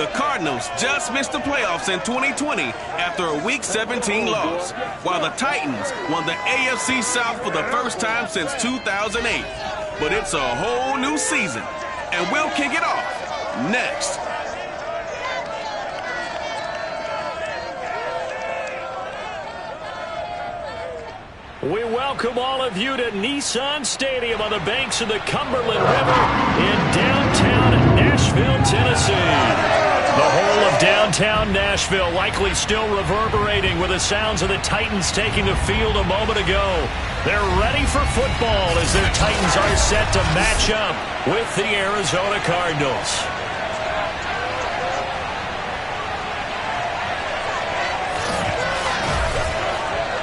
The Cardinals just missed the playoffs in 2020 after a Week 17 loss, while the Titans won the AFC South for the first time since 2008. But it's a whole new season, and we'll kick it off next. We welcome all of you to Nissan Stadium on the banks of the Cumberland River in downtown Nashville, Tennessee. The whole of downtown Nashville likely still reverberating with the sounds of the Titans taking the field a moment ago. They're ready for football as their Titans are set to match up with the Arizona Cardinals.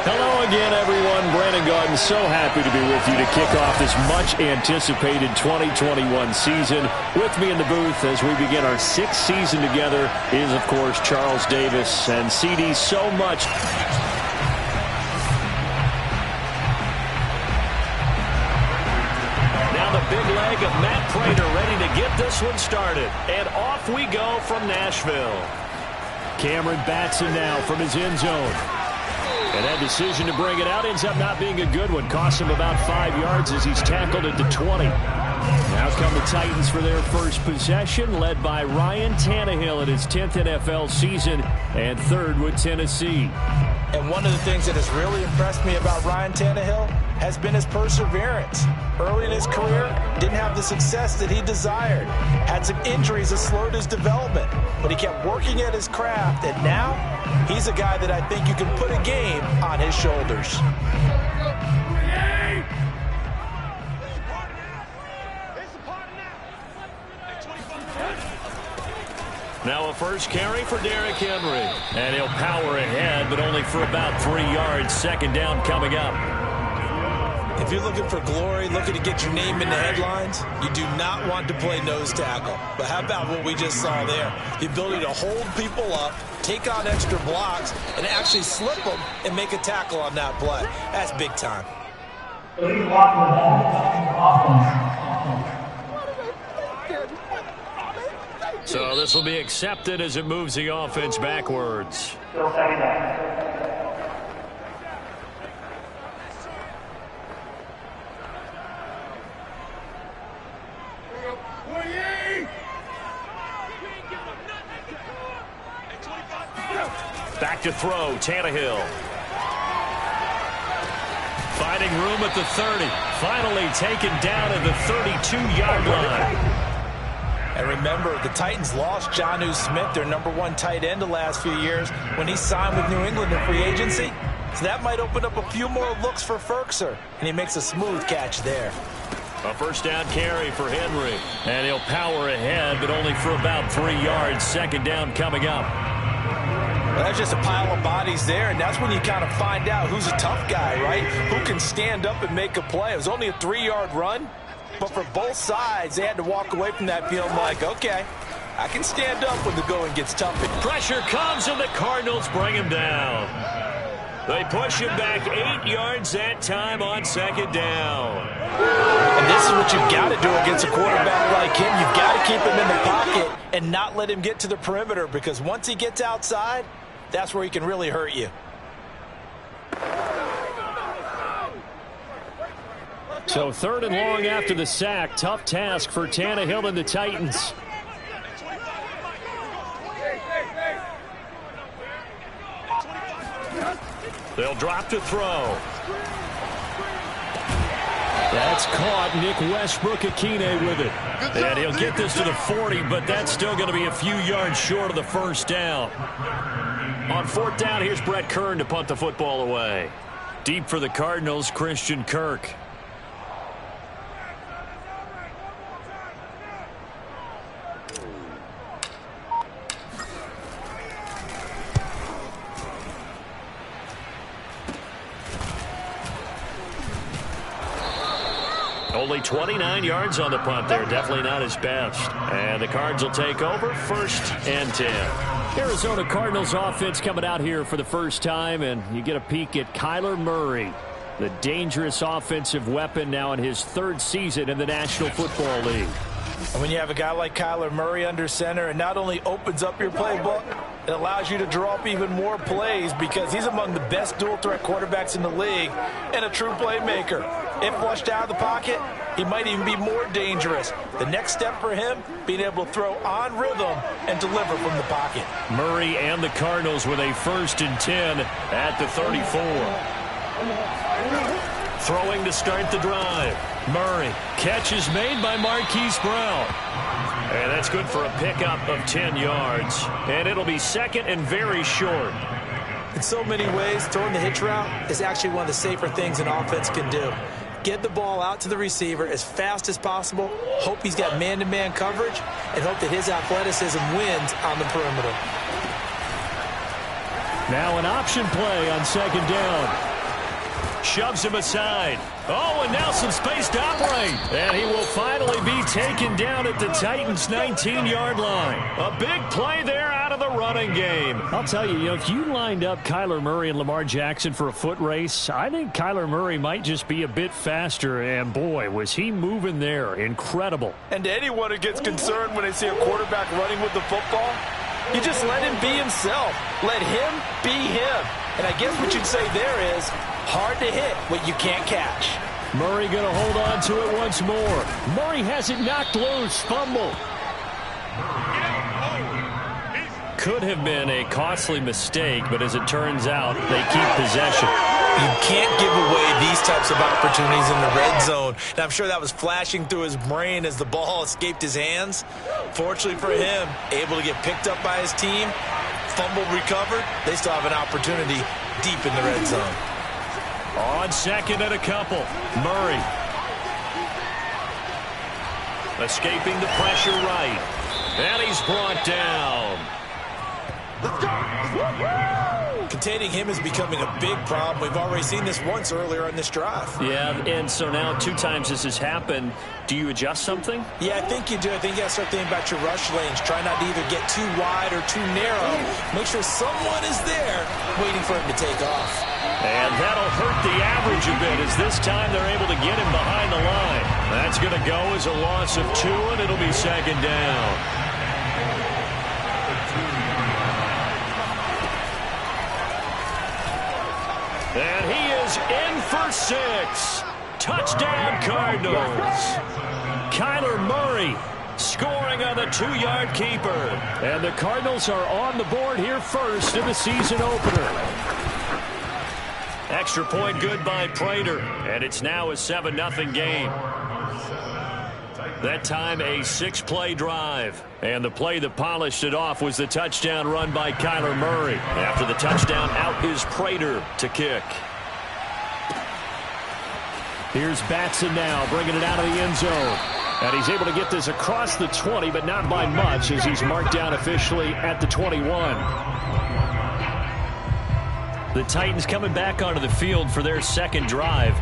Hello again, everyone. Brandon Gaudin, so happy to be with you to kick off this much-anticipated 2021 season. With me in the booth as we begin our sixth season together is, of course, Charles Davis. And CD, so much. Now the big leg of Matt Prater ready to get this one started. And off we go from Nashville. Cameron Batson now from his end zone. And that decision to bring it out ends up not being a good one. Cost him about 5 yards as he's tackled at the 20. Now come the Titans for their first possession, led by Ryan Tannehill in his 10th NFL season and third with Tennessee. And one of the things that has really impressed me about Ryan Tannehill has been his perseverance. Early in his career, didn't have the success that he desired. Had some injuries that slowed his development. But he kept working at his craft, and now he's a guy that I think you can put a game on his shoulders. Now a first carry for Derrick Henry. And he'll power ahead, but only for about 3 yards. Second down coming up. If you're looking for glory, looking to get your name in the headlines, you do not want to play nose tackle. But how about what we just saw there? The ability to hold people up, take on extra blocks, and actually slip them and make a tackle on that play. That's big time. So this will be accepted as it moves the offense backwards. Back to throw, Tannehill. Finding room at the 30. Finally taken down at the 32-yard line. And remember, the Titans lost Jonnu Smith, their #1 tight end the last few years, when he signed with New England in free agency. So that might open up a few more looks for Ferkser. And he makes a smooth catch there. A first down carry for Henry. And he'll power ahead, but only for about 3 yards. Second down coming up. Well, that's just a pile of bodies there, and that's when you kind of find out who's a tough guy, right? Who can stand up and make a play. It was only a 3-yard run, but for both sides, they had to walk away from that feeling like, okay, I can stand up when the going gets tough. Pressure comes, and the Cardinals bring him down. They push him back 8 yards that time on second down. And this is what you've got to do against a quarterback like him. You've got to keep him in the pocket and not let him get to the perimeter, because once he gets outside, that's where he can really hurt you. So third and long after the sack. Tough task for Tannehill and the Titans. They'll drop to throw. That's caught. Nick Westbrook-Akine with it. And he'll get this to the 40, but that's still going to be a few yards short of the first down. On fourth down, here's Brett Kern to punt the football away. Deep for the Cardinals, Christian Kirk. Only 29 yards on the punt there. Definitely not his best. And the Cards will take over, 1st and 10. Arizona Cardinals offense coming out here for the first time, and you get a peek at Kyler Murray, the dangerous offensive weapon now in his 3rd season in the National Football League. And when you have a guy like Kyler Murray under center, it not only opens up your playbook, it allows you to draw up even more plays because he's among the best dual-threat quarterbacks in the league and a true playmaker. If flushed out of the pocket, he might even be more dangerous. The next step for him, being able to throw on rhythm and deliver from the pocket. Murray and the Cardinals with a 1st and 10 at the 34. Throwing to start the drive. Murray. Catch is made by Marquise Brown. And that's good for a pickup of 10 yards. And it'll be 2nd and very short. In so many ways, throwing the hitch route is actually one of the safer things an offense can do. Get the ball out to the receiver as fast as possible, hope he's got man-to-man coverage, and hope that his athleticism wins on the perimeter. Now an option play on 2nd down. Shoves him aside. Oh, and now some space to operate. And he will finally be taken down at the Titans' 19-yard line. A big play there out of the running game. I'll tell you, if you lined up Kyler Murray and Lamar Jackson for a foot race, I think Kyler Murray might just be a bit faster. And, boy, was he moving there. Incredible. And to anyone who gets concerned when they see a quarterback running with the football, you just let him be himself. Let him be him. And I guess what you'd say there is hard to hit what you can't catch. Murray going to hold on to it once more. Murray has it knocked loose. Fumble. Could have been a costly mistake, but as it turns out, they keep possession. You can't give away these types of opportunities in the red zone. And I'm sure that was flashing through his brain as the ball escaped his hands. Fortunately for him, able to get picked up by his team, fumble recovered. They still have an opportunity deep in the red zone. On 2nd and a couple, Murray. Escaping the pressure right. And he's brought down. Let's go! Containing him is becoming a big problem. We've already seen this once earlier on this drive. Yeah, and so now 2 times this has happened. Do you adjust something? Yeah, I think you do. I think you got to start thinking about your rush lanes. Try not to either get too wide or too narrow. Make sure someone is there waiting for him to take off. And that'll hurt the average a bit as this time they're able to get him behind the line. That's going to go as a loss of 2, and it'll be 2nd down. And he is in for 6. Touchdown, Cardinals. Kyler Murray scoring on the 2-yard keeper. And the Cardinals are on the board here first in the season opener. Extra point good by Prater. And it's now a 7-0 game. That time a 6-play drive. And the play that polished it off was the touchdown run by Kyler Murray. After the touchdown, out is Prater to kick. Here's Batson now, bringing it out of the end zone. And he's able to get this across the 20, but not by much as he's marked down officially at the 21. The Titans coming back onto the field for their 2nd drive.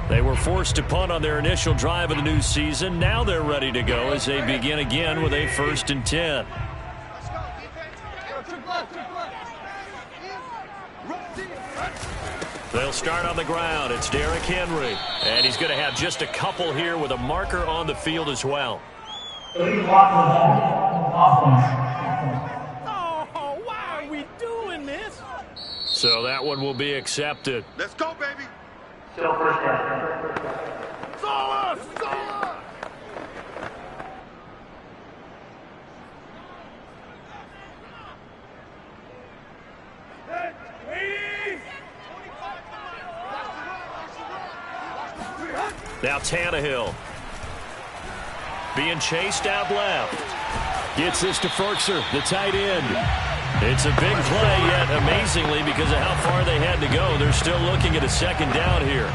They were forced to punt on their initial drive of the new season. Now they're ready to go as they begin again with a 1st and 10. They'll start on the ground. It's Derrick Henry. And he's going to have just a couple here with a marker on the field as well. Oh, why are we doing this? So that one will be accepted. Let's go, baby. Still first down. Sola! Sola! Now Tannehill. Being chased out left. Gets this to Ferkser, the tight end. It's a big play, yet amazingly, because of how far they had to go, they're still looking at a 2nd down here.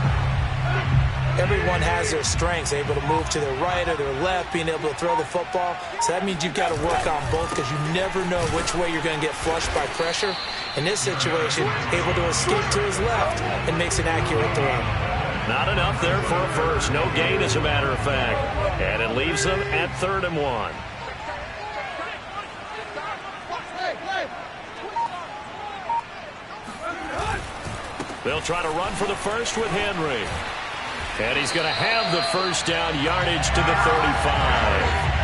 Everyone has their strengths, able to move to their right or their left, being able to throw the football. So that means you've got to work on both because you never know which way you're going to get flushed by pressure. In this situation, able to escape to his left and makes an accurate throw. Not enough there for a first. No gain, as a matter of fact. And it leaves them at 3rd and 1. They'll try to run for the first with Henry. And he's going to have the first down, yardage to the 35.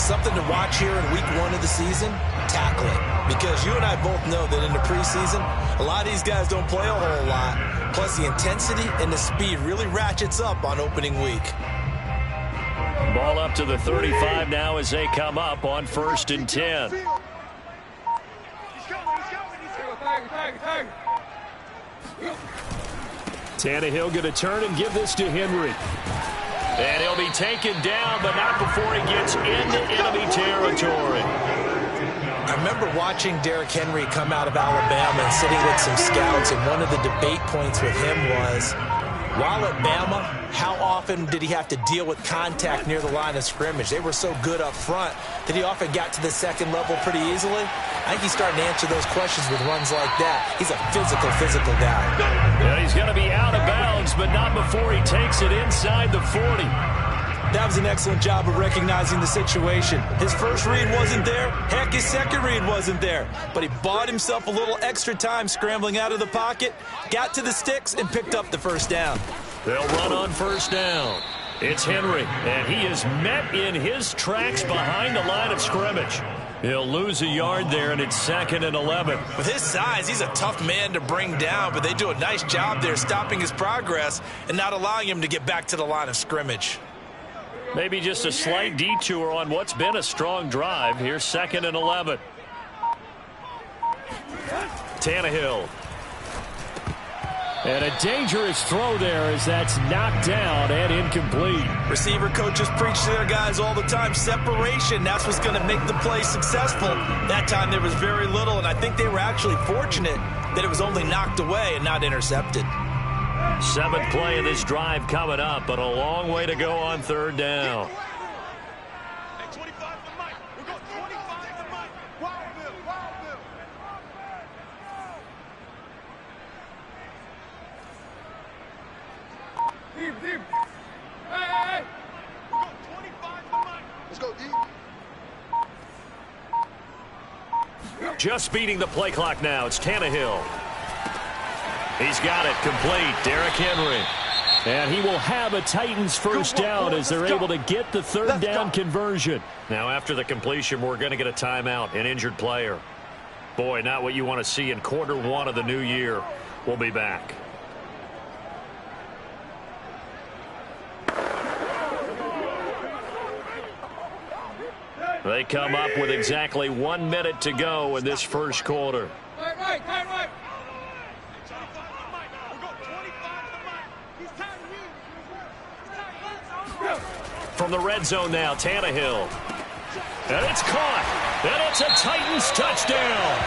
Something to watch here in week 1 of the season, tackling. Because you and I both know that in the preseason, a lot of these guys don't play a whole lot. Plus, the intensity and the speed really ratchets up on opening week. Ball up to the 35 now as they come up on 1st and 10. Tannehill going to turn and give this to Henry. And he'll be taken down, but not before he gets into enemy territory. I remember watching Derrick Henry come out of Alabama and sitting with some scouts, and one of the debate points with him was, while at Bama, how often did he have to deal with contact near the line of scrimmage? They were so good up front that he often got to the second level pretty easily. I think he's starting to answer those questions with runs like that. He's a physical guy. Yeah, he's going to be out of bounds, but not before he takes it inside the 40. That was an excellent job of recognizing the situation. His first read wasn't there. Heck, his second read wasn't there. But he bought himself a little extra time scrambling out of the pocket, got to the sticks, and picked up the first down. They'll run on 1st down. It's Henry, and he is met in his tracks behind the line of scrimmage. He'll lose a yard there, and it's 2nd and 11. With his size, he's a tough man to bring down, but they do a nice job there stopping his progress and not allowing him to get back to the line of scrimmage. Maybe just a slight detour on what's been a strong drive. Here's 2nd and 11. Tannehill. And a dangerous throw there as that's knocked down and incomplete. Receiver coaches preach to their guys all the time. Separation, that's what's going to make the play successful. That time there was very little, and I think they were actually fortunate that it was only knocked away and not intercepted. 7th play of this drive coming up, but a long way to go on 3rd down. Just beating the play clock now. It's Tannehill. He's got it complete. Derrick Henry. And he will have a Titans first down as they're able to get the 3rd down conversion. Now after the completion, we're going to get a timeout, an injured player. Boy, not what you want to see in quarter 1 of the new year. We'll be back. They come up with exactly 1 minute to go in this first quarter. From the red zone now, Tannehill. And it's caught. And it's a Titans touchdown.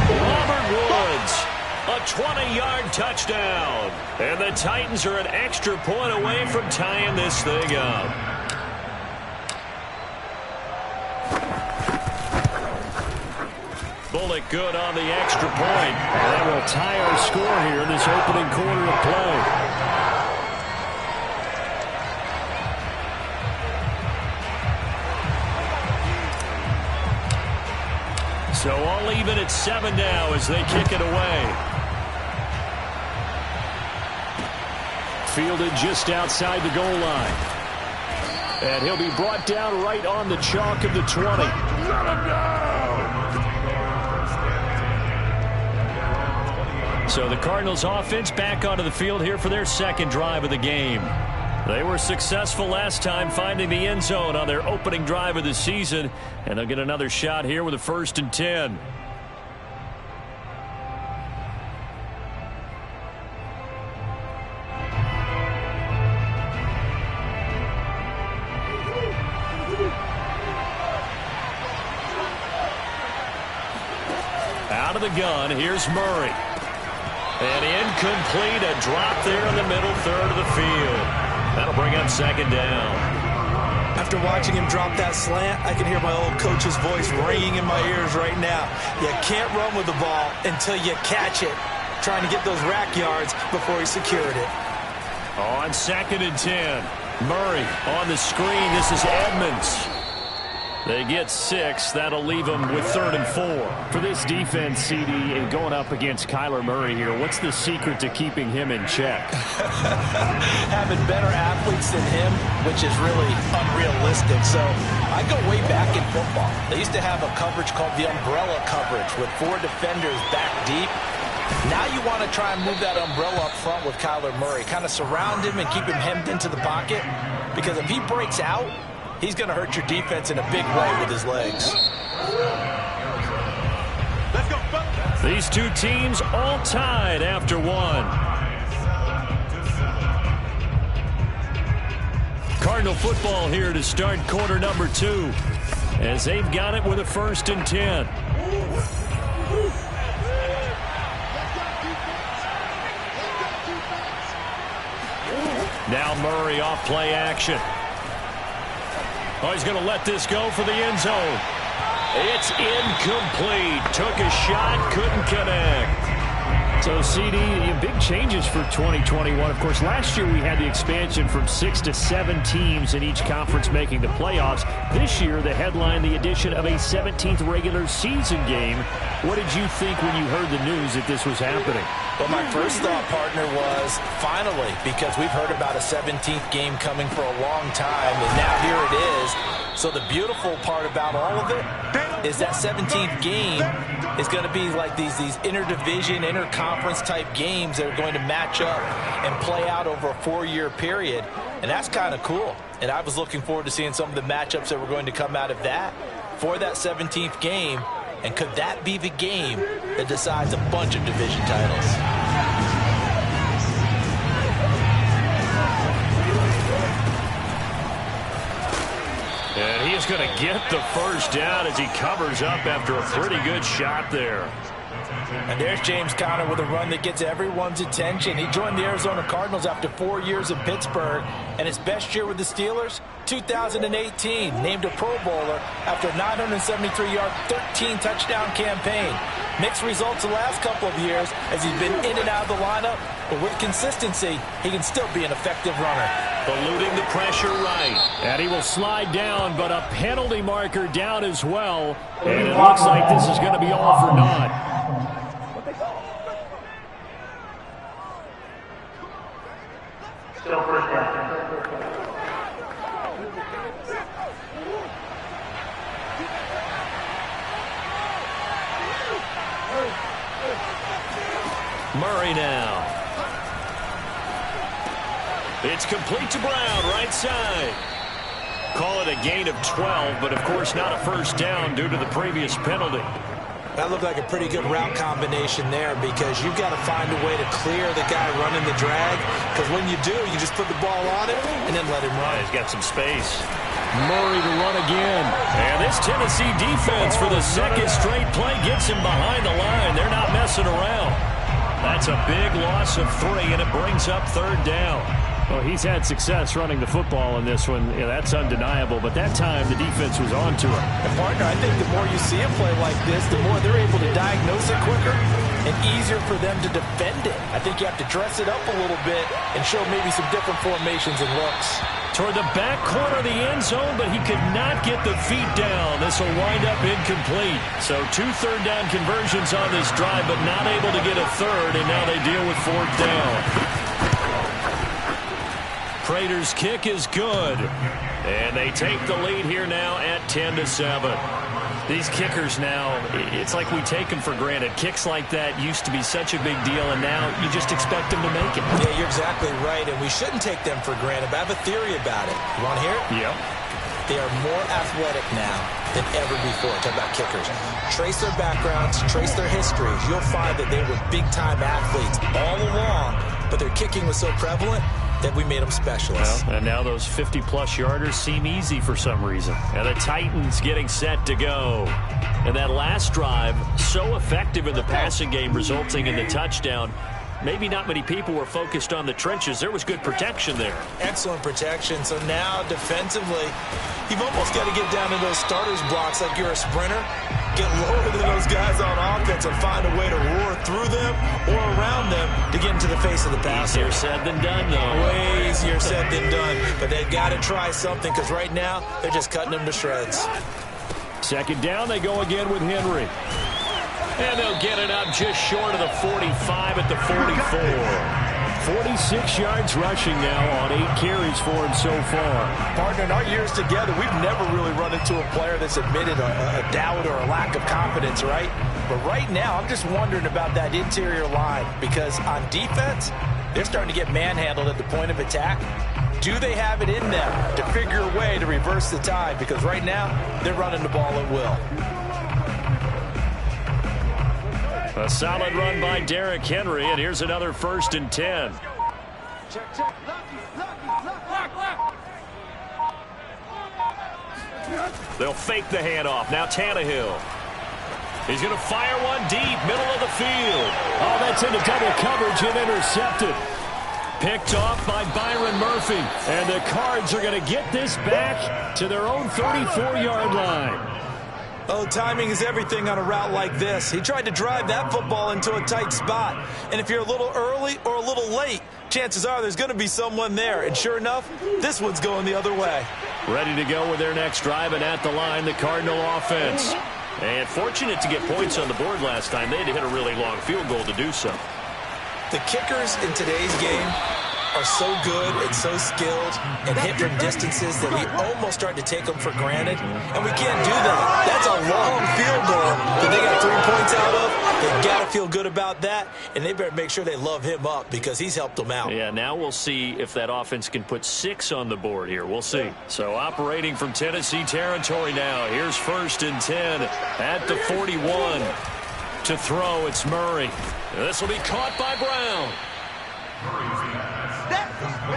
Robert Woods, a 20-yard touchdown. And the Titans are an extra point away from tying this thing up. Bullock good on the extra point. And that will tie our score here in this opening quarter of play. So all even at 7 now as they kick it away. Fielded just outside the goal line. And he'll be brought down right on the chalk of the 20. Let him down! So the Cardinals offense back onto the field here for their 2nd drive of the game. They were successful last time finding the end zone on their opening drive of the season, and they'll get another shot here with a 1st and 10. Out of the gun, here's Murray. And incomplete, a drop there in the middle 3rd of the field. That'll bring up 2nd down. After watching him drop that slant, I can hear my old coach's voice ringing in my ears right now. You can't run with the ball until you catch it. Trying to get those rack yards before he secured it. On 2nd and 10. Murray on the screen. This is Edmonds. They get 6. That'll leave them with 3rd and 4. For this defense, CD, and going up against Kyler Murray here, what's the secret to keeping him in check? Having better athletes than him, which is really unrealistic. So I go way back in football. They used to have a coverage called the umbrella coverage with 4 defenders back deep. Now you want to try and move that umbrella up front with Kyler Murray. Kind of surround him and keep him hemmed into the pocket. Because if he breaks out, he's going to hurt your defense in a big way with his legs. Let's go, fellas. These two teams all tied after 1. Cardinal football here to start quarter number 2. As they've got it with a 1st and 10. Now Murray off play action. Oh, he's going to let this go for the end zone. It's incomplete. Took a shot, couldn't connect. So, CD, big changes for 2021. Of course, last year we had the expansion from 6 to 7 teams in each conference making the playoffs. This year, the headline, the addition of a 17th regular season game. What did you think when you heard the news that this was happening? Well, my first thought, partner, was finally, because we've heard about a 17th game coming for a long time, and now here it is. So the beautiful part about all of it is that 17th game is going to be like these interdivision, interconference type games that are going to match up and play out over a 4-year period, and that's kind of cool. And I was looking forward to seeing some of the matchups that were going to come out of that for that 17th game. And could that be the game that decides a bunch of division titles? And he is going to get the first down as he covers up after a pretty good shot there. And there's James Conner with a run that gets everyone's attention. He joined the Arizona Cardinals after 4 years in Pittsburgh. And his best year with the Steelers, 2018, named a Pro Bowler after a 973-yard, 13-touchdown campaign. Mixed results the last couple of years as he's been in and out of the lineup. But with consistency, he can still be an effective runner. Eluding the pressure right. And he will slide down, but a penalty marker down as well. And it looks like this is going to be all for naught. Still first down. Murray now. It's complete to Brown, right side. Call it a gain of 12, but of course not a first down due to the previous penalty. That looked like a pretty good route combination there because you've got to find a way to clear the guy running the drag, because when you do, you just put the ball on him and then let him run. He's got some space. Murray to run again. And this Tennessee defense for the second straight play gets him behind the line. They're not messing around. That's a big loss of 3, and it brings up 3rd down. Well, he's had success running the football in this one. Yeah, that's undeniable. But that time, the defense was on to him. And, partner, I think the more you see him play like this, the more they're able to diagnose it quicker and easier for them to defend it. I think you have to dress it up a little bit and show maybe some different formations and looks. Toward the back corner of the end zone, but he could not get the feet down. This will wind up incomplete. So 2 third-down conversions on this drive, but not able to get a third, and now they deal with 4th down. Prater's kick is good. And they take the lead here now at 10-7. These kickers now, it's like we take them for granted. Kicks like that used to be such a big deal, and now you just expect them to make it. Yeah, you're exactly right, and we shouldn't take them for granted. But I have a theory about it. You want to hear it? Yep. They are more athletic now than ever before. Talk about kickers. Trace their backgrounds, trace their histories. You'll find that they were big-time athletes all along, but their kicking was so prevalent that we made them specialists. Well, and now those 50-plus yarders seem easy for some reason. And the Titans getting set to go. And that last drive, so effective in the passing game, resulting in the touchdown. Maybe not many people were focused on the trenches. There was good protection there. Excellent protection. So now defensively, you've almost got to get down to those starters blocks like you're a sprinter. Get lower than those guys on offense and find a way to roar through them or around them to get into the face of the passer. Easier said than done, though. Way easier said than done. But they've got to try something because right now they're just cutting them to shreds. Second down, they go again with Henry. And they'll get it up just short of the 45 at the 44. 46 yards rushing now on 8 carries for him so far. Partner, in our years together, we've never really run into a player that's admitted a doubt or a lack of confidence, right? But right now, I'm just wondering about that interior line, because on defense, they're starting to get manhandled at the point of attack. Do they have it in them to figure a way to reverse the tide? Because right now, they're running the ball at will. A solid run by Derrick Henry, and here's another 1st and 10. They'll fake the handoff. Now Tannehill. He's going to fire one deep, middle of the field. Oh, that's into double coverage and intercepted. Picked off by Byron Murphy. And the Cards are going to get this back to their own 34-yard line. Oh, timing is everything on a route like this. He tried to drive that football into a tight spot. And if you're a little early or a little late, chances are there's going to be someone there. And sure enough, this one's going the other way. Ready to go with their next drive, and at the line, the Cardinal offense. And fortunate to get points on the board last time. They had to hit a really long field goal to do so. The kickers in today's game are so good and so skilled and hit from distances that we almost start to take them for granted. And we can't do that. That's a long field goal that they got 3 points out of. They've got to feel good about that, and they better make sure they love him up because he's helped them out. Yeah, now we'll see if that offense can put 6 on the board here. We'll see. So operating from Tennessee territory now. Here's 1st and 10 at the 41. To throw, it's Murray. This will be caught by Brown.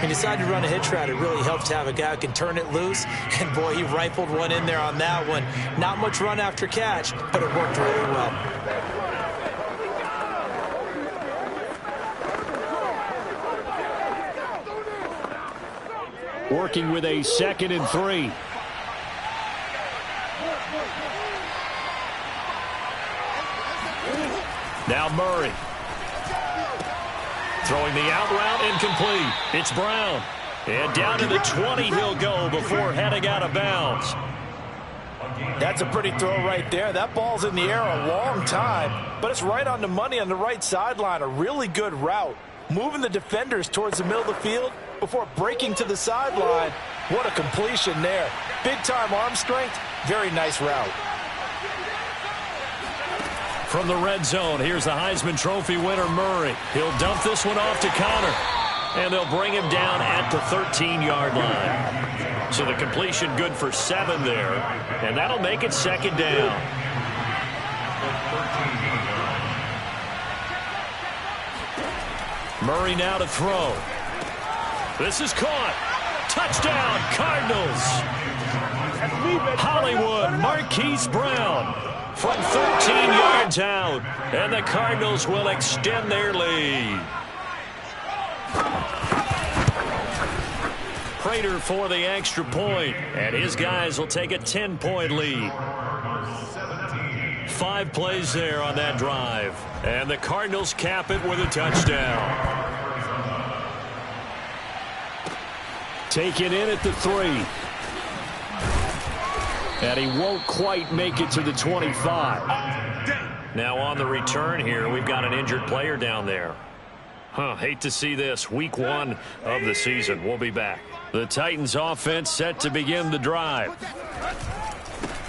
He decided to run a hitch route. It really helps to have a guy who can turn it loose. And, boy, he rifled one in there on that one. Not much run after catch, but it worked really well. Working with a 2nd and 3. Now Murray. Throwing the out route, incomplete. It's Brown. And down to the 20 he'll go before heading out of bounds. That's a pretty throw right there. That ball's in the air a long time, but it's right on the money on the right sideline. A really good route. Moving the defenders towards the middle of the field before breaking to the sideline. What a completion there. Big-time arm strength. Very nice route. From the red zone, here's the Heisman Trophy winner, Murray. He'll dump this one off to Connor. And they'll bring him down at the 13-yard line. So the completion good for 7 there. And that'll make it 2nd down. Murray now to throw. This is caught. Touchdown, Cardinals. Hollywood, Marquise Brown. From 13 yards out, and the Cardinals will extend their lead. Prater for the extra point, and his guys will take a 10-point lead. 5 plays there on that drive, and the Cardinals cap it with a touchdown. Taken in at the 3. And he won't quite make it to the 25. Now on the return here, we've got an injured player down there. Hate to see this. Week 1 of the season. We'll be back. The Titans offense set to begin the drive.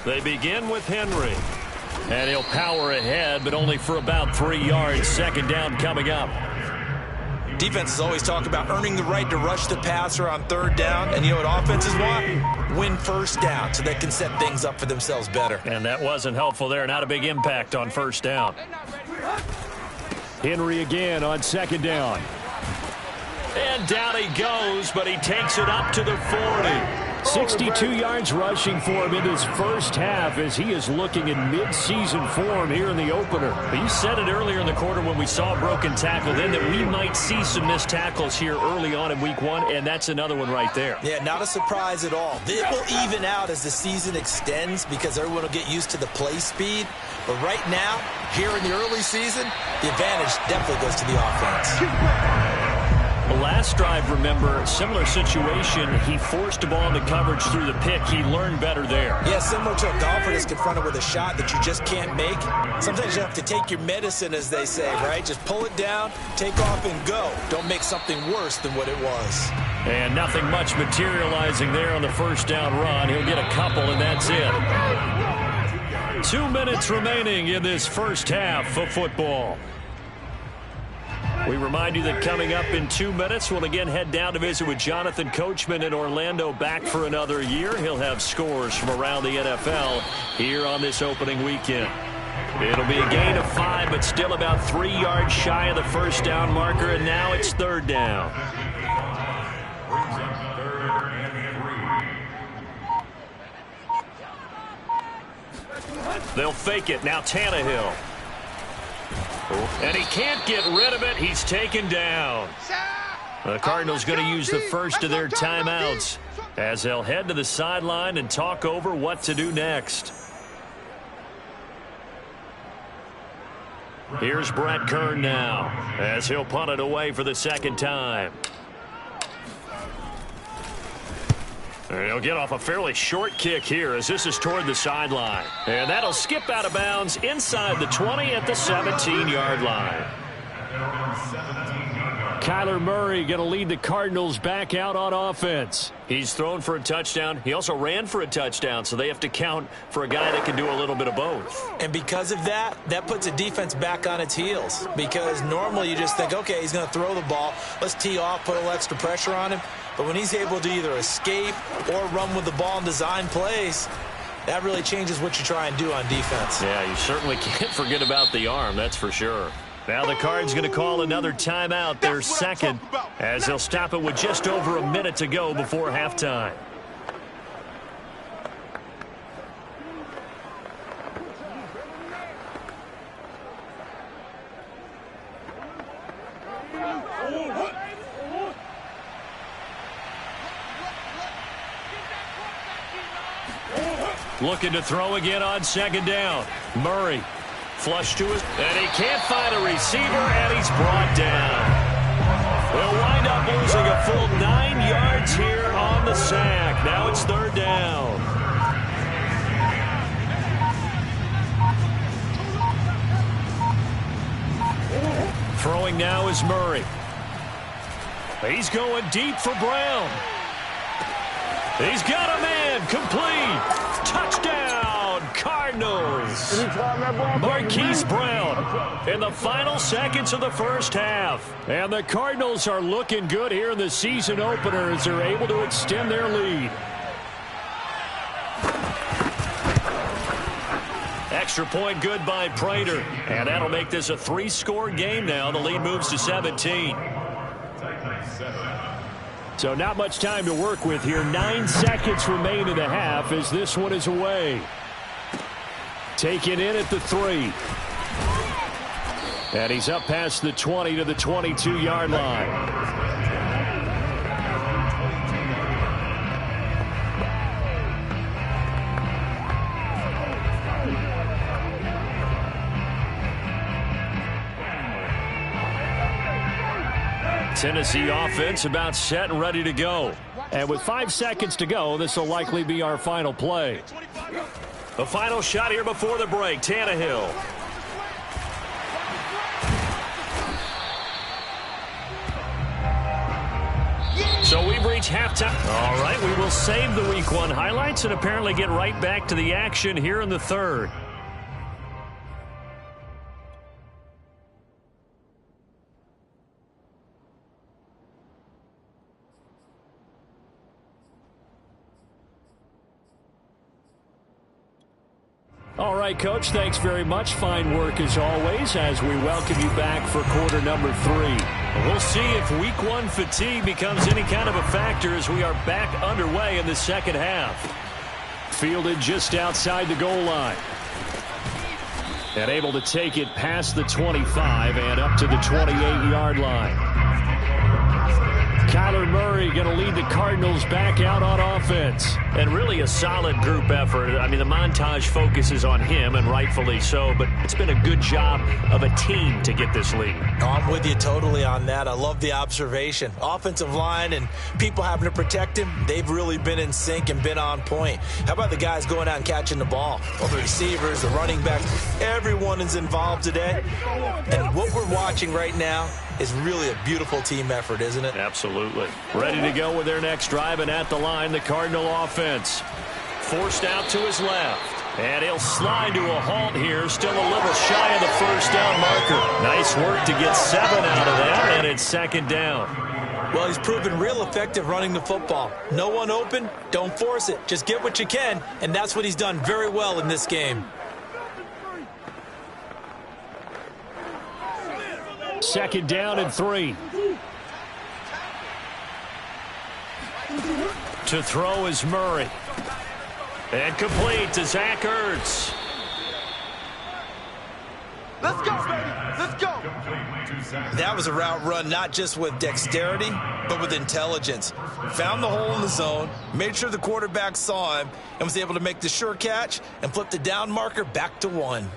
They begin with Henry. And he'll power ahead, but only for about 3 yards. 2nd down coming up. Defenses always talk about earning the right to rush the passer on 3rd down. And you know what offenses want? Win 1st down so they can set things up for themselves better. And that wasn't helpful there. Not a big impact on 1st down. Henry again on 2nd down. And down he goes, but he takes it up to the 40. 62 yards rushing for him in his first half as he is looking in mid-season form here in the opener. You said it earlier in the quarter when we saw a broken tackle then that we might see some missed tackles here early on in week 1, and that's another one right there. Yeah, not a surprise at all. It will even out as the season extends because everyone will get used to the play speed. But right now, here in the early season, the advantage definitely goes to the offense. Last drive, remember, similar situation. He forced a ball into coverage through the pick. He learned better there. Yeah, similar to a golfer that's confronted with a shot that you just can't make. Sometimes you have to take your medicine, as they say, right? Just pull it down, take off, and go. Don't make something worse than what it was. And nothing much materializing there on the first down run. He'll get a couple, and that's it. 2 minutes remaining in this first half of football. We remind you that coming up in 2 minutes, we'll again head down to visit with Jonathan Coachman in Orlando, back for another year. He'll have scores from around the NFL here on this opening weekend. It'll be a gain of 5, but still about 3 yards shy of the first down marker, and now it's third down. They'll fake it. Now Tannehill. And he can't get rid of it. He's taken down. The Cardinals going to use the first of their timeouts as they'll head to the sideline and talk over what to do next. Here's Brett Kern now as he'll punt it away for the second time. And he'll get off a fairly short kick here as this is toward the sideline. And that'll skip out of bounds inside the 20 at the 17-yard line. Kyler Murray going to lead the Cardinals back out on offense. He's thrown for a touchdown. He also ran for a touchdown, so they have to count for a guy that can do a little bit of both. And because of that, that puts a defense back on its heels. Because normally you just think, okay, he's going to throw the ball. Let's tee off, put a little extra pressure on him. But when he's able to either escape or run with the ball and design plays, that really changes what you try and do on defense. Yeah, you certainly can't forget about the arm, that's for sure. Now the Cards going to call another timeout, their second, as they'll stop it with just over a minute to go before halftime. Looking to throw again on second down. Murray. Flush to his, and he can't find a receiver, and he's brought down. They'll wind up losing a full 9 yards here on the sack. Now it's third down. Throwing now is Murray. He's going deep for Brown. He's got a man, complete. Touchdown, Cardinals. Marquise Brown in the final seconds of the first half. And the Cardinals are looking good here in the season opener as they're able to extend their lead. Extra point good by Prater. And that'll make this a 3-score game now. The lead moves to 17. So not much time to work with here. 9 seconds remain in the half as this one is away. Taken in at the 3. And he's up past the 20 to the 22-yard line. Tennessee offense about set and ready to go. And with 5 seconds to go, this will likely be our final play. The final shot here before the break. Tannehill. So we've reached halftime. All right, we will save the Week 1 highlights and apparently get right back to the action here in the third. All right, Coach, thanks very much. Fine work as always as we welcome you back for quarter number 3. We'll see if Week 1 fatigue becomes any kind of a factor as we are back underway in the second half. Fielded just outside the goal line. And able to take it past the 25 and up to the 28-yard line. Kyler Murray going to lead the Cardinals back out on offense. And really a solid group effort. I mean, the montage focuses on him, and rightfully so, but it's been a good job of a team to get this lead. I'm with you totally on that. I love the observation. Offensive line and people having to protect him, they've really been in sync and been on point. How about the guys going out and catching the ball? Well, the receivers, the running backs, everyone is involved today. And what we're watching right now is really a beautiful team effort, isn't it? Absolutely. Ready to go with their next drive, and at the line, the Cardinal offense. Forced out to his left. And he'll slide to a halt here, still a little shy of the first down marker. Nice work to get 7 out of that, and it's second down. Well, he's proven real effective running the football. No one open, don't force it. Just get what you can, and that's what he's done very well in this game. Second down and 3. To throw is Murray. And complete to Zach Ertz. Let's go, baby. Let's go. That was a route run not just with dexterity, but with intelligence. Found the hole in the zone, made sure the quarterback saw him, and was able to make the sure catch and flip the down marker back to 1.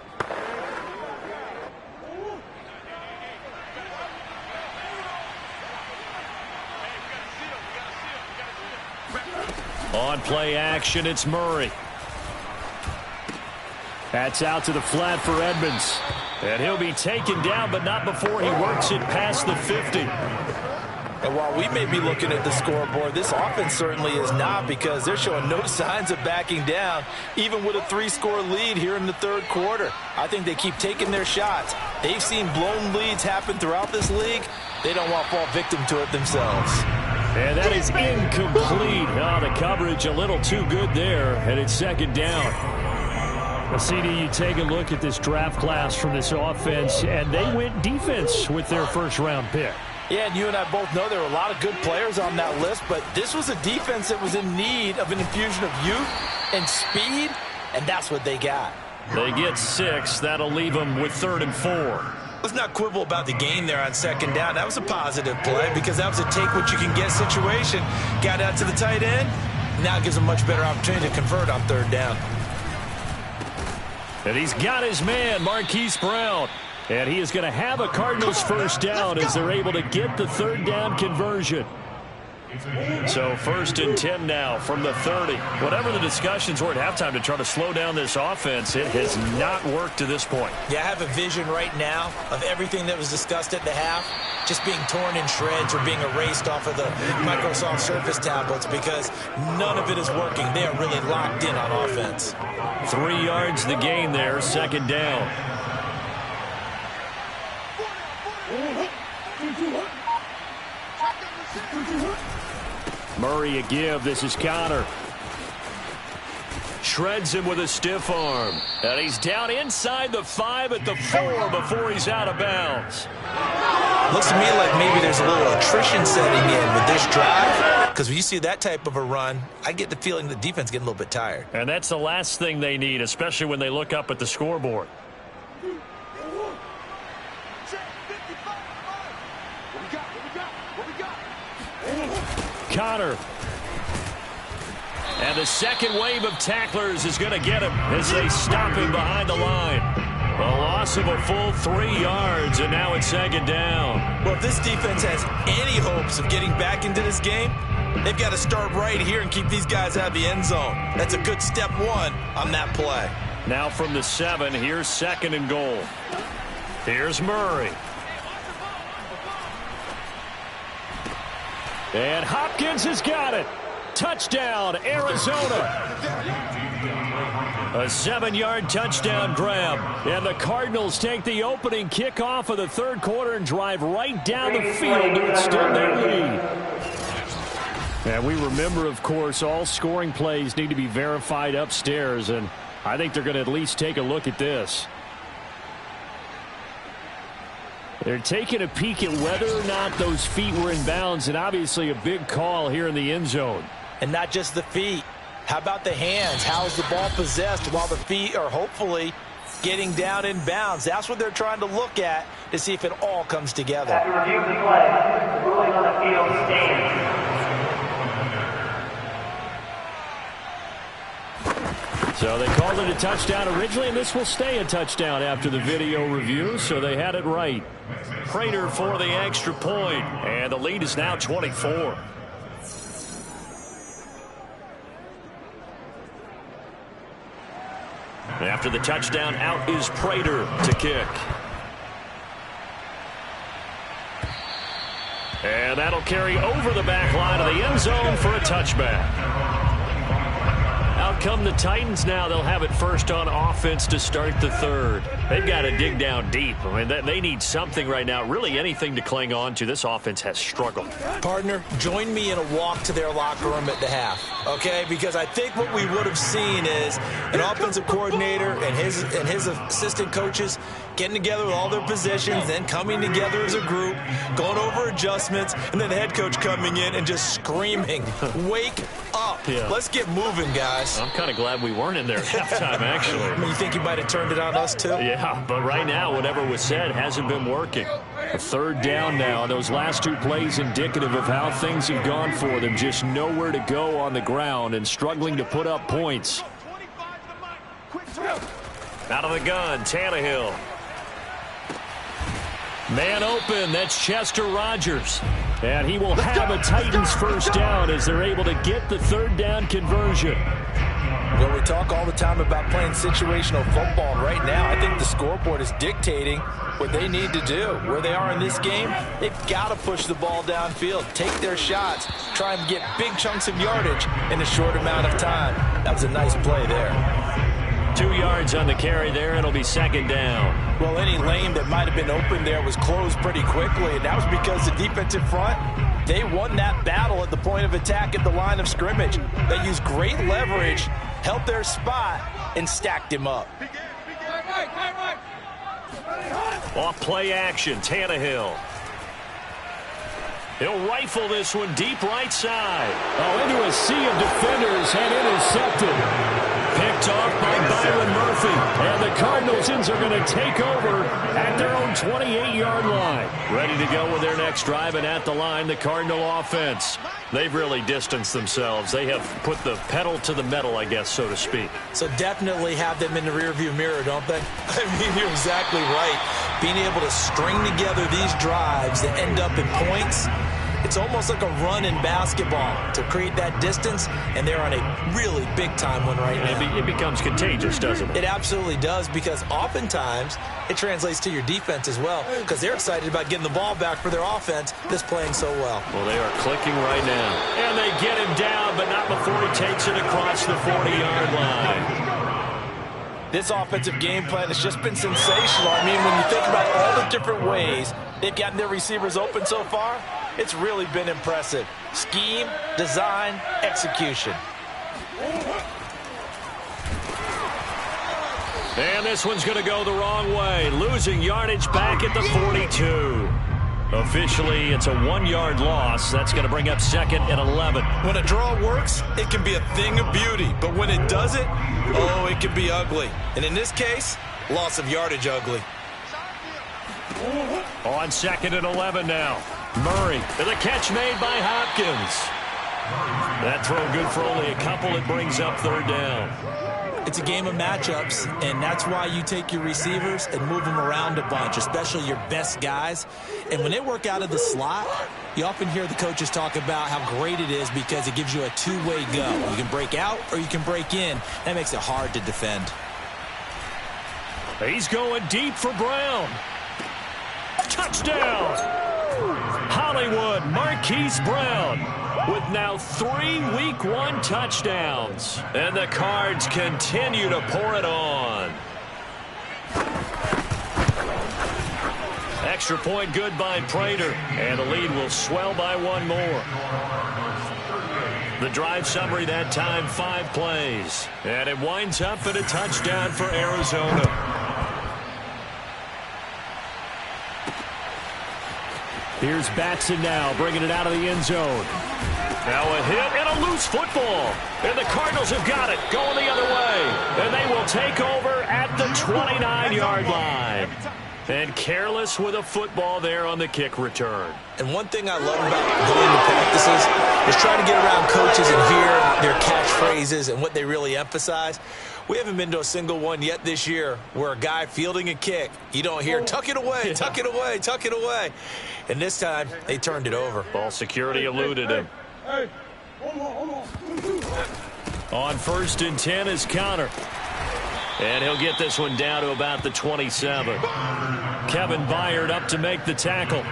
On play action, it's Murray. That's out to the flat for Edmonds. And he'll be taken down, but not before he works it past the 50. And while we may be looking at the scoreboard, this offense certainly is not, because they're showing no signs of backing down, even with a 3-score lead here in the third quarter. I think they keep taking their shots. They've seen blown leads happen throughout this league. They don't want to fall victim to it themselves. And that is incomplete. Oh, the coverage a little too good there, and it's second down. Well, CD, you take a look at this draft class from this offense, and they went defense with their first-round pick. Yeah, and you and I both know there were a lot of good players on that list, but this was a defense that was in need of an infusion of youth and speed, and that's what they got. They get 6. That'll leave them with 3rd and 4. Let's not quibble about the gain there on second down. That was a positive play because that was a take-what-you-can-get situation. Got out to the tight end. Now it gives them a much better opportunity to convert on 3rd down. And he's got his man, Marquise Brown. And he is going to have a Cardinals first down as they're able to get the 3rd down conversion. So 1st and 10 now from the 30. Whatever the discussions were at halftime to try to slow down this offense, it has not worked to this point. Yeah, I have a vision right now of everything that was discussed at the half just being torn in shreds or being erased off of the Microsoft Surface tablets, because none of it is working. They are really locked in on offense. 3 yards the gain there, second down. Murray a give. This is Connor. Shreds him with a stiff arm. And he's down inside the 5 at the 4 before he's out of bounds. Looks to me like maybe there's a little attrition setting in with this drive, because when you see that type of a run, I get the feeling the defense getting a little bit tired. And that's the last thing they need, especially when they look up at the scoreboard. Connor. And the second wave of tacklers is going to get him as they stop him behind the line. A loss of a full 3 yards, and now it's second down. Well, if this defense has any hopes of getting back into this game, they've got to start right here and keep these guys out of the end zone. That's a good step 1 on that play. Now from the 7, here's 2nd and goal. Here's Murray. And Hopkins has got it. Touchdown, Arizona. A 7-yard touchdown grab. And the Cardinals take the opening kickoff of the third quarter and drive right down the field to extend their lead. And we remember, of course, all scoring plays need to be verified upstairs. And I think they're going to at least take a look at this. They're taking a peek at whether or not those feet were in bounds, and obviously a big call here in the end zone. And not just the feet. How about the hands? How is the ball possessed while the feet are hopefully getting down in bounds? That's what they're trying to look at to see if it all comes together. After review of the play, ruling on the field stands. called it a touchdown originally, and this will stay a touchdown after the video review, so they had it right. Prater for the extra point, and the lead is now 24. After the touchdown, out is Prater to kick. And that'll carry over the back line of the end zone for a touchback. Out come the Titans now. They'll have it first on offense to start the third. They've got to dig down deep. I mean, they need something right now, really anything to cling on to. This offense has struggled. Partner, join me in a walk to their locker room at the half, okay? Because I think what we would have seen is an offensive coordinator and his assistant coaches getting together with all their positions, then coming together as a group, going over adjustments, and then the head coach coming in and just screaming, wake up. Yeah. Let's get moving, guys. I'm kind of glad we weren't in there at halftime, actually. I mean, you think you might have turned it on us, too? Yeah, but right now, whatever was said hasn't been working. A third down now. Those last two plays indicative of how things have gone for them. Just nowhere to go on the ground and struggling to put up points. Out of the gun, Tannehill. Man open, that's Chester Rogers. And he will have a Titans first down as they're able to get the third down conversion. Well, we talk all the time about playing situational football. And right now, I think the scoreboard is dictating what they need to do. Where they are in this game, they've got to push the ball downfield, take their shots, try and get big chunks of yardage in a short amount of time. That was a nice play there. 2 yards on the carry there. It'll be second down. Well, any lane that might have been open there was closed pretty quickly, and that was because the defensive front, they won that battle at the point of attack at the line of scrimmage. They used great leverage, held their spot, and stacked him up. Off play action, Tannehill. He'll rifle this one deep right side. Oh, into a sea of defenders and intercepted. Picked off by Byron Murphy. And the Cardinals are going to take over at their own 28-yard line. Ready to go with their next drive, and at the line, the Cardinal offense. They've really distanced themselves. They have put the pedal to the metal, I guess, so to speak. So definitely have them in the rearview mirror, don't they? I mean, you're exactly right. Being able to string together these drives that end up in points, it's almost like a run in basketball to create that distance, and they're on a really big-time one right now. It becomes contagious, doesn't it? It absolutely does, because oftentimes it translates to your defense as well, because they're excited about getting the ball back for their offense that's playing so well. Well, they are clicking right now. And they get him down, but not before he takes it across the 40-yard line. This offensive game plan has just been sensational. I mean, when you think about all the different ways they've gotten their receivers open so far, it's really been impressive. Scheme, design, execution. And this one's going to go the wrong way. Losing yardage back at the 42. Officially, it's a 1-yard loss. That's going to bring up second and 11. When a draw works, it can be a thing of beauty. But when it doesn't, oh, it can be ugly. And in this case, loss of yardage ugly. On second and 11 now. Murray, and the catch made by Hopkins. That throw good for only a couple. It brings up third down. It's a game of matchups, and that's why you take your receivers and move them around a bunch, especially your best guys. And when they work out of the slot, you often hear the coaches talk about how great it is because it gives you a two-way go. You can break out or you can break in. That makes it hard to defend. He's going deep for Brown. Touchdown! Hollywood Marquise Brown with now 3 Week 1 touchdowns. And the Cards continue to pour it on. Extra point good by Prater. And the lead will swell by 1 more. The drive summary that time, 5 plays. And it winds up at a touchdown for Arizona. Here's Batson now, bringing it out of the end zone. Now a hit and a loose football. And the Cardinals have got it, going the other way. And they will take over at the 29-yard line. And careless with a football there on the kick return. And one thing I love about going to practices is trying to get around coaches and hear their catchphrases and what they really emphasize. We haven't been to a single one yet this year where a guy fielding a kick, you don't hear, tuck it away, tuck it away, tuck it away. And this time, they turned it over. Ball security eluded him. On 1st and 10 is Connor. And he'll get this one down to about the 27. Kevin Byard up to make the tackle.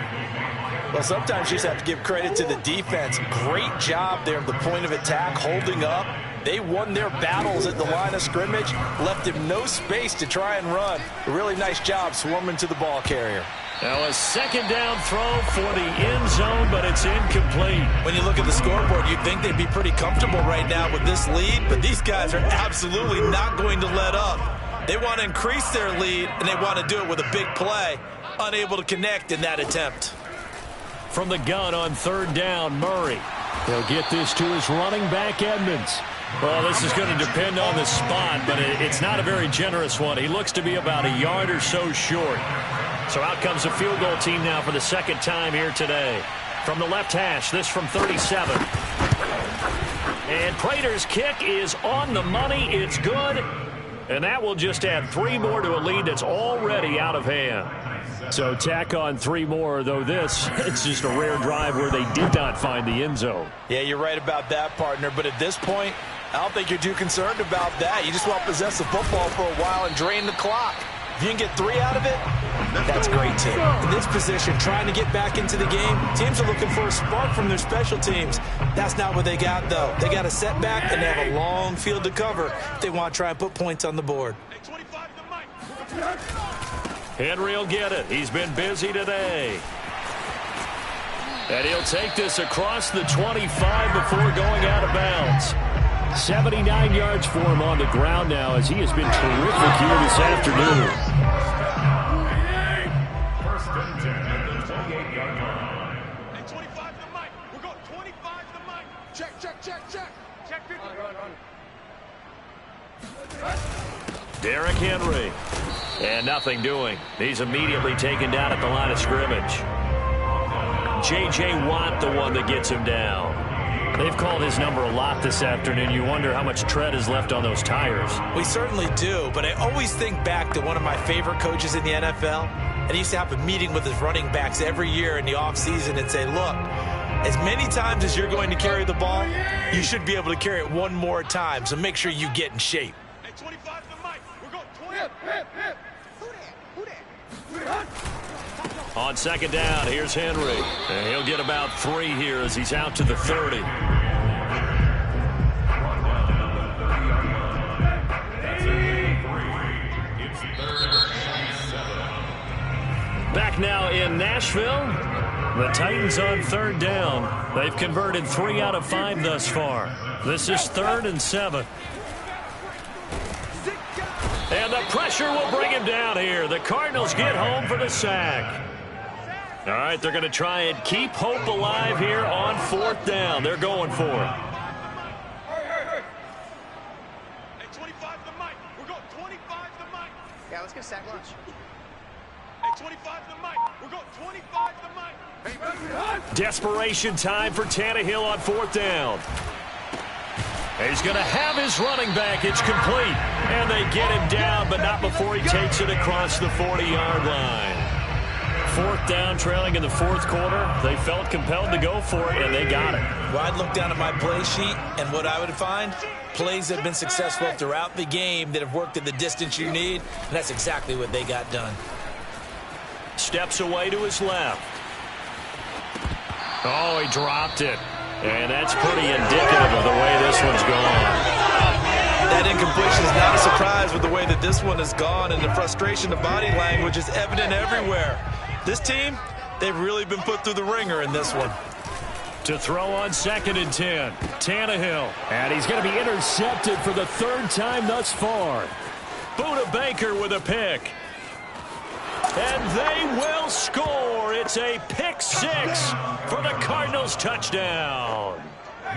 Well, sometimes you just have to give credit to the defense. Great job there at the point of attack, holding up. They won their battles at the line of scrimmage, left him no space to try and run. A really nice job swarming to the ball carrier. Now a 2nd down throw for the end zone, but it's incomplete. When you look at the scoreboard, you'd think they'd be pretty comfortable right now with this lead, but these guys are absolutely not going to let up. They want to increase their lead, and they want to do it with a big play. Unable to connect in that attempt. From the gun on 3rd down, Murray. He'll get this to his running back, Edmonds. Well, this is going to depend on the spot, but it's not a very generous one. He looks to be about a yard or so short. So out comes a field goal team now for the 2nd time here today. From the left hash, this from 37. And Prater's kick is on the money. It's good. And that will just add 3 more to a lead that's already out of hand. So tack on 3 more, though it's just a rare drive where they did not find the end zone. Yeah, you're right about that, partner. But at this point, I don't think you're too concerned about that. You just want to possess the football for a while and drain the clock. If you can get 3 out of it, that's great, too. In this position, trying to get back into the game, teams are looking for a spark from their special teams. That's not what they got, though. They got a setback, and they have a long field to cover if they want to try and put points on the board. Henry will get it. He's been busy today. And he'll take this across the 25 before going out of bounds. 79 yards for him on the ground now as he has been terrific here this afternoon. First and 10 at the 28-yard line. Hey, 25 to the mic. We're going 25 to the mic. Check. Check 50. Derrick Henry. And nothing doing. He's immediately taken down at the line of scrimmage. J.J. Watt, the one that gets him down. They've called his number a lot this afternoon. You wonder how much tread is left on those tires. We certainly do, but I always think back to one of my favorite coaches in the NFL. And he used to have a meeting with his running backs every year in the offseason and say, look, as many times as you're going to carry the ball, you should be able to carry it one more time, so make sure you get in shape. Hey, 25 to the mic. We're going 20. On 2nd down, here's Henry. And he'll get about 3 here as he's out to the 30. Back now in Nashville. The Titans on 3rd down. They've converted 3 out of 5 thus far. This is 3rd and 7. And the pressure will bring him down here. The Cardinals get home for the sack. All right, they're going to try and keep hope alive here on 4th down. They're going for it. Hey, 25 to the mic. We're going 25 to the mic. Yeah, let's get a sack lunch. Hey, 25 to the mic. We're going 25 to the mic. Desperation time for Tannehill on 4th down. He's going to have his running back. It's complete. And they get him down, but not before he takes it across the 40-yard line. 4th down, trailing in the 4th quarter. They felt compelled to go for it, and they got it. Well, I'd look down at my play sheet, and what I would find, plays that have been successful throughout the game that have worked at the distance you need, and that's exactly what they got done. Steps away to his left. Oh, he dropped it. And that's pretty indicative of the way this one's gone. That incompletion is not a surprise with the way that this one has gone, and the frustration of body language is evident everywhere. This team, they've really been put through the ringer in this one. To throw on 2nd and 10, Tannehill. And he's going to be intercepted for the 3rd time thus far. Buda Baker with a pick. And they will score. It's a pick 6 for the Cardinals touchdown.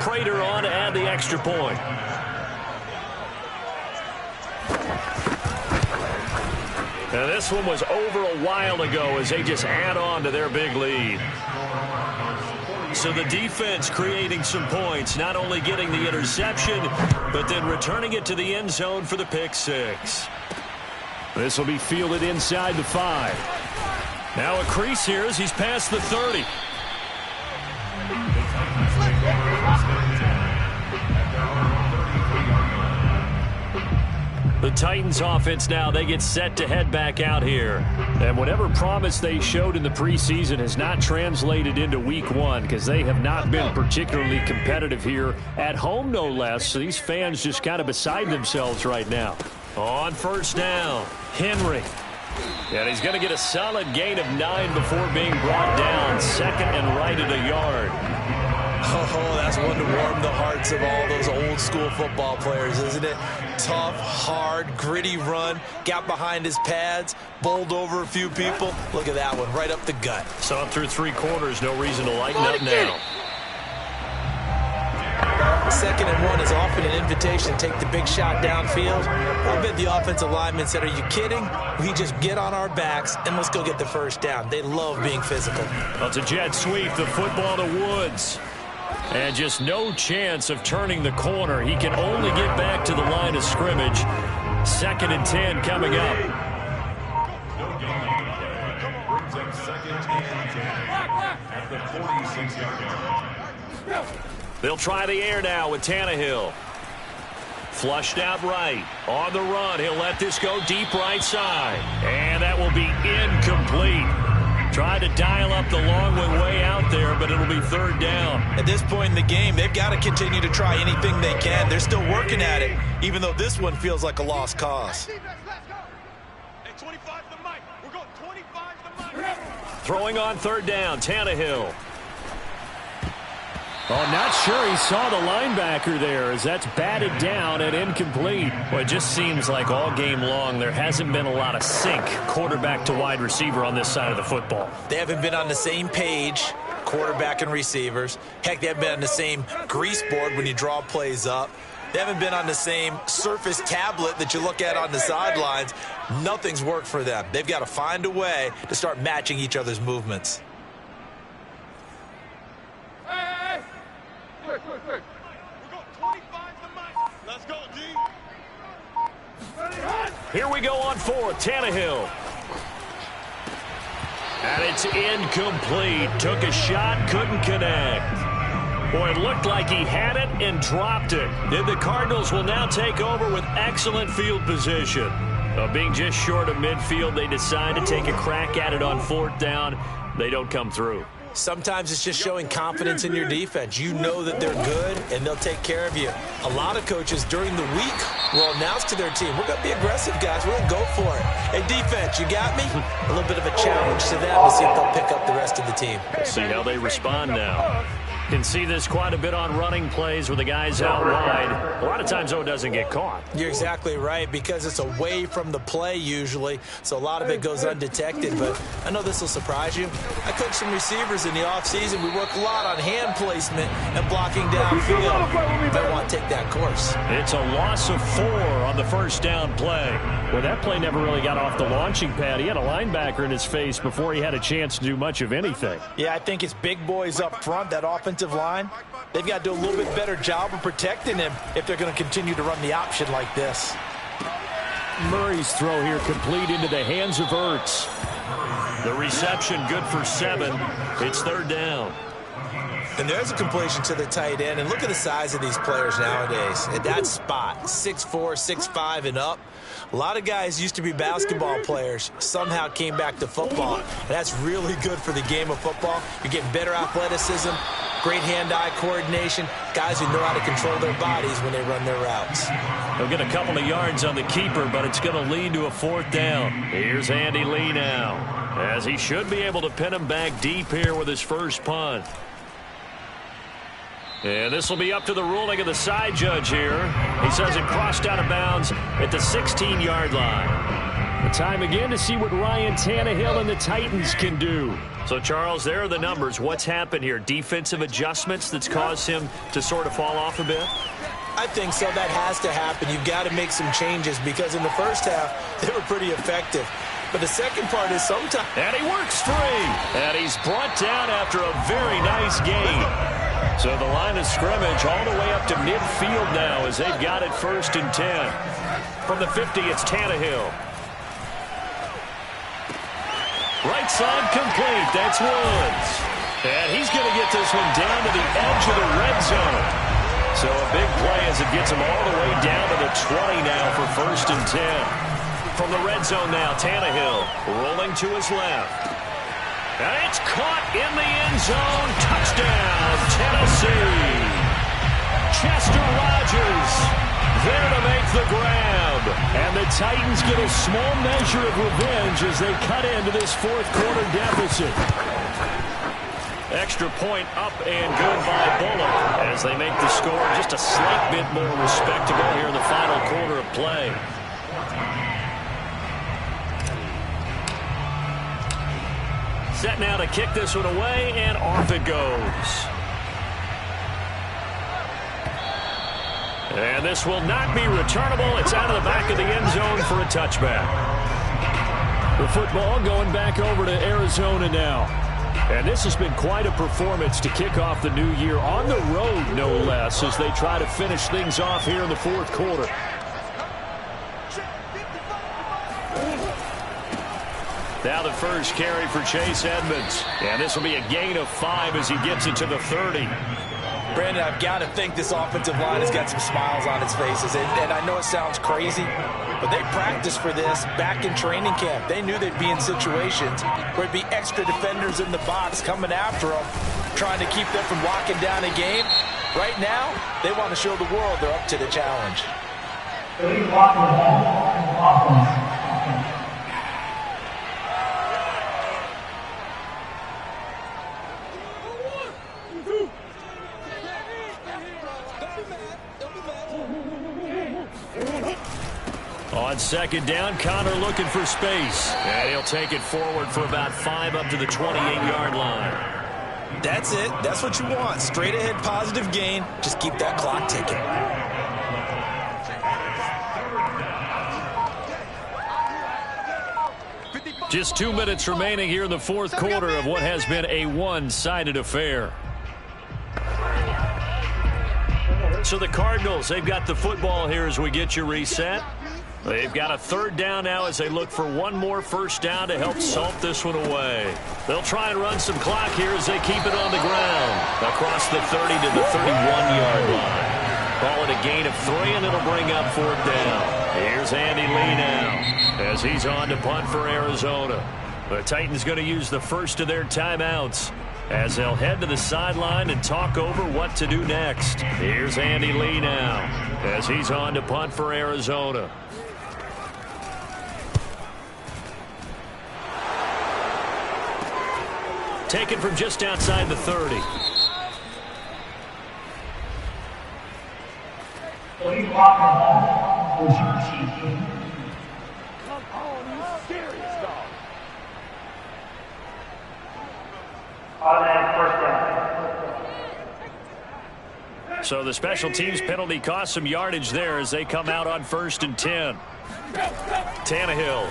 Prater on to add the extra point. And this one was over a while ago as they just add on to their big lead. So the defense creating some points, not only getting the interception, but then returning it to the end zone for the pick six. This will be fielded inside the 5. Now a crease here as he's past the 30. The Titans offense now, they get set to head back out here. And whatever promise they showed in the preseason has not translated into week 1 because they have not been particularly competitive here at home, no less. So these fans just kind of beside themselves right now. On first down, Henry. And he's going to get a solid gain of 9 before being brought down. Second and right at a yard. Oh, that's one to warm the hearts of all those old school football players, isn't it? Tough, hard, gritty run. Got behind his pads, bowled over a few people. Look at that one, right up the gut. Saw through 3 quarters, no reason to lighten up now. Second and 1 is often an invitation to take the big shot downfield. I bet the offensive lineman said, are you kidding? We just get on our backs and let's go get the first down. They love being physical. Well, it's a jet sweep, the football to Woods. And just no chance of turning the corner. He can only get back to the line of scrimmage. Second and 10 coming up. They'll try the air now with Tannehill. Flushed out right. On the run, he'll let this go deep right side. And that will be incomplete. Tried to dial up the long one way out there, but it'll be third down. At this point in the game, they've got to continue to try anything they can. They're still working at it, even though this one feels like a lost cause. Throwing on third down, Tannehill. Oh, not sure he saw the linebacker there as that's batted down and incomplete. Well, it just seems like all game long there hasn't been a lot of sync quarterback to wide receiver on this side of the football. They haven't been on the same page, quarterback and receivers. Heck, they haven't been on the same grease board when you draw plays up. They haven't been on the same Surface tablet that you look at on the sidelines. Nothing's worked for them. They've got to find a way to start matching each other's movements. Let's go, D. Here we go on fourth. Tannehill. And it's incomplete. Took a shot, couldn't connect. Boy, it looked like he had it and dropped it. Then the Cardinals will now take over with excellent field position. Being just short of midfield, they decide to take a crack at it on fourth down. They don't come through. Sometimes it's just showing confidence in your defense. You know that they're good, and they'll take care of you. A lot of coaches during the week will announce to their team, we're going to be aggressive, guys. We're going to go for it. Hey, defense, you got me? A little bit of a challenge to them to see if they'll pick up the rest of the team. We'll see how they respond now. Can see this quite a bit on running plays with the guys out wide. A lot of times, though, it doesn't get caught. You're exactly right, because it's away from the play usually, so a lot of it goes undetected. But I know this will surprise you. I coach some receivers in the offseason. We work a lot on hand placement and blocking downfield. They want to take that course. It's a loss of 4 on the first down play. Well, that play never really got off the launching pad. He had a linebacker in his face before he had a chance to do much of anything. Yeah, I think it's big boys up front, that offensive line. They've got to do a little bit better job of protecting him if they're going to continue to run the option like this. Murray's throw here complete into the hands of Ertz. The reception good for 7. It's third down. And there's a completion to the tight end. And look at the size of these players nowadays. At that spot, 6'4", 6'5", and up. A lot of guys used to be basketball players, somehow came back to football. And that's really good for the game of football. You're getting better athleticism, great hand-eye coordination, guys who know how to control their bodies when they run their routes. They'll get a couple of yards on the keeper, but it's going to lead to a fourth down. Here's Andy Lee now, as he should be able to pin him back deep here with his first punt. And this will be up to the ruling of the side judge here. He says it crossed out of bounds at the 16-yard line. The time again to see what Ryan Tannehill and the Titans can do. So, Charles, there are the numbers. What's happened here? Defensive adjustments that's caused him to sort of fall off a bit? I think so. That has to happen. You've got to make some changes because in the first half, they were pretty effective. But the second part is sometimes... And he works free. And he's brought down after a very nice gain. So the line of scrimmage all the way up to midfield now as they've got it 1st and 10. From the 50, it's Tannehill. Right side complete. That's Woods. And he's going to get this one down to the edge of the red zone. So a big play as it gets him all the way down to the 20 now for 1st and 10. From the red zone now, Tannehill rolling to his left. And it's caught in the end zone. Touchdown, Tennessee. Chester Rogers there to make the grab. And the Titans get a small measure of revenge as they cut into this 4th quarter deficit. Extra point up and good by Bullock as they make the score just a slight bit more respectable here in the final quarter of play. Set now to kick this one away, and off it goes. And this will not be returnable. It's out of the back of the end zone for a touchback. The football going back over to Arizona now. And this has been quite a performance to kick off the new year on the road, no less, as they try to finish things off here in the 4th quarter. Now the first carry for Chase Edmonds. And this will be a gain of 5 as he gets it to the 30. Brandon, I've got to think this offensive line has got some smiles on its faces. And I know it sounds crazy, but they practiced for this back in training camp. They knew they'd be in situations where it'd be extra defenders in the box coming after them, trying to keep them from locking down a game. Right now, they want to show the world they're up to the challenge. On 2nd down, Connor looking for space. And he'll take it forward for about 5 up to the 28-yard line. That's it. That's what you want. Straight ahead positive gain. Just keep that clock ticking. Just 2 minutes remaining here in the 4th quarter of what has been a one-sided affair. So the Cardinals, they've got the football here as we get you reset. They've got a 3rd down now as they look for one more 1st down to help salt this one away. They'll try and run some clock here as they keep it on the ground. Across the 30 to the 31-yard line. Call it a gain of 3, and it'll bring up 4th down. Here's Andy Lee now as he's on to punt for Arizona. The Titans going to use the first of their timeouts as they'll head to the sideline and talk over what to do next. Here's Andy Lee now as he's on to punt for Arizona. Taken from just outside the 30. So the special teams penalty cost some yardage there as they come out on 1st and 10. Tannehill.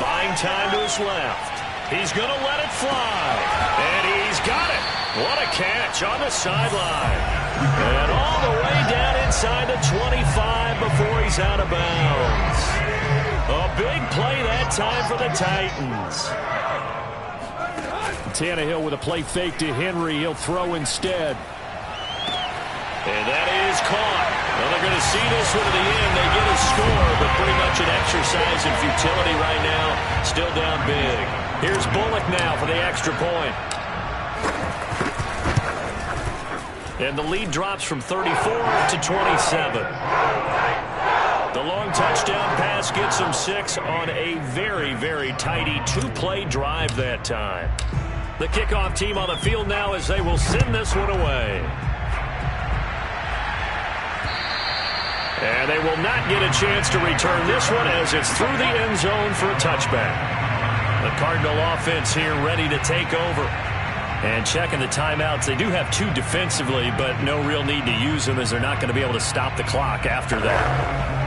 Buying time to his left. He's going to let it fly. And he's got it. What a catch on the sideline. And all the way down inside the 25 before he's out of bounds. A big play that time for the Titans. Tannehill with a play fake to Henry. He'll throw instead. And that is caught. Well, they're going to see this one to the end. They get a score, but pretty much an exercise in futility right now. Still down big. Here's Bullock now for the extra point. And the lead drops from 34 to 27. The long touchdown pass gets them 6 on a very, very tidy 2-play drive that time. The kickoff team on the field now as they will send this one away. And they will not get a chance to return this one as it's through the end zone for a touchback. The Cardinal offense here ready to take over. And checking the timeouts. They do have 2 defensively, but no real need to use them as they're not going to be able to stop the clock after that.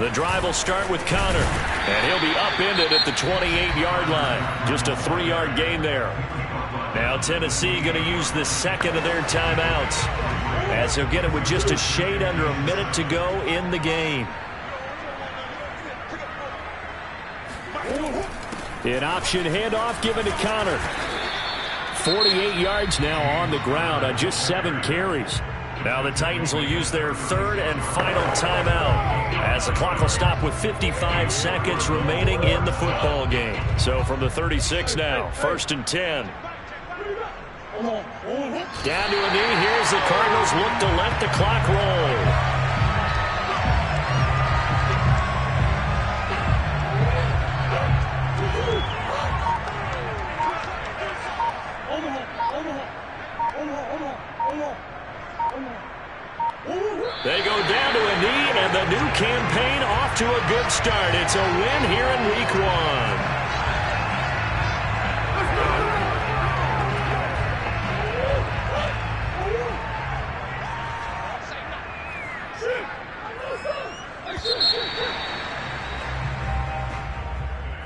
The drive will start with Connor, and he'll be upended at the 28-yard line. Just a 3-yard gain there. Now Tennessee going to use the second of their timeouts, as they'll get it with just a shade under a minute to go in the game. An option handoff given to Connor. 48 yards now on the ground on just 7 carries. Now the Titans will use their third and final timeout, as the clock will stop with 55 seconds remaining in the football game. So from the 36 now, 1st and 10. Down to a knee. Here's the Cardinals look to let the clock roll. They go down to a knee, and the new campaign off to a good start. It's a win here in Week 1.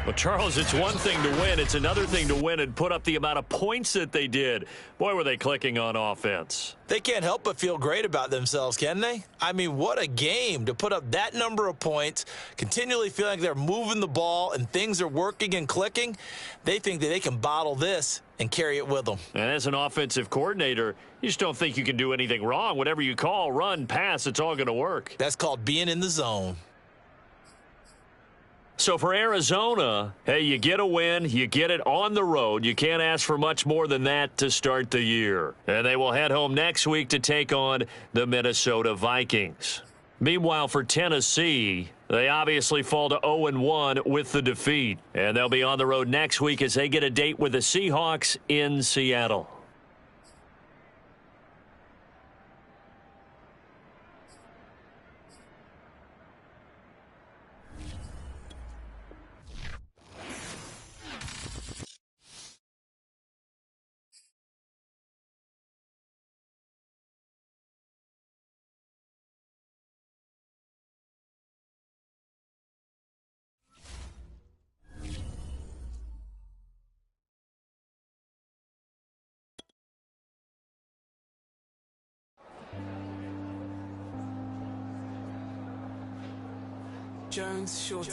Well, Charles, it's one thing to win. It's another thing to win and put up the amount of points that they did. Boy, were they clicking on offense. They can't help but feel great about themselves, can they? I mean, what a game to put up that number of points, continually feeling like they're moving the ball and things are working and clicking. They think that they can bottle this and carry it with them. And as an offensive coordinator, you just don't think you can do anything wrong. Whatever you call, run, pass, it's all going to work. That's called being in the zone. So for Arizona, hey, you get a win, you get it on the road. You can't ask for much more than that to start the year. And they will head home next week to take on the Minnesota Vikings. Meanwhile, for Tennessee, they obviously fall to 0-1 with the defeat. And they'll be on the road next week as they get a date with the Seahawks in Seattle. Jones, Shorty.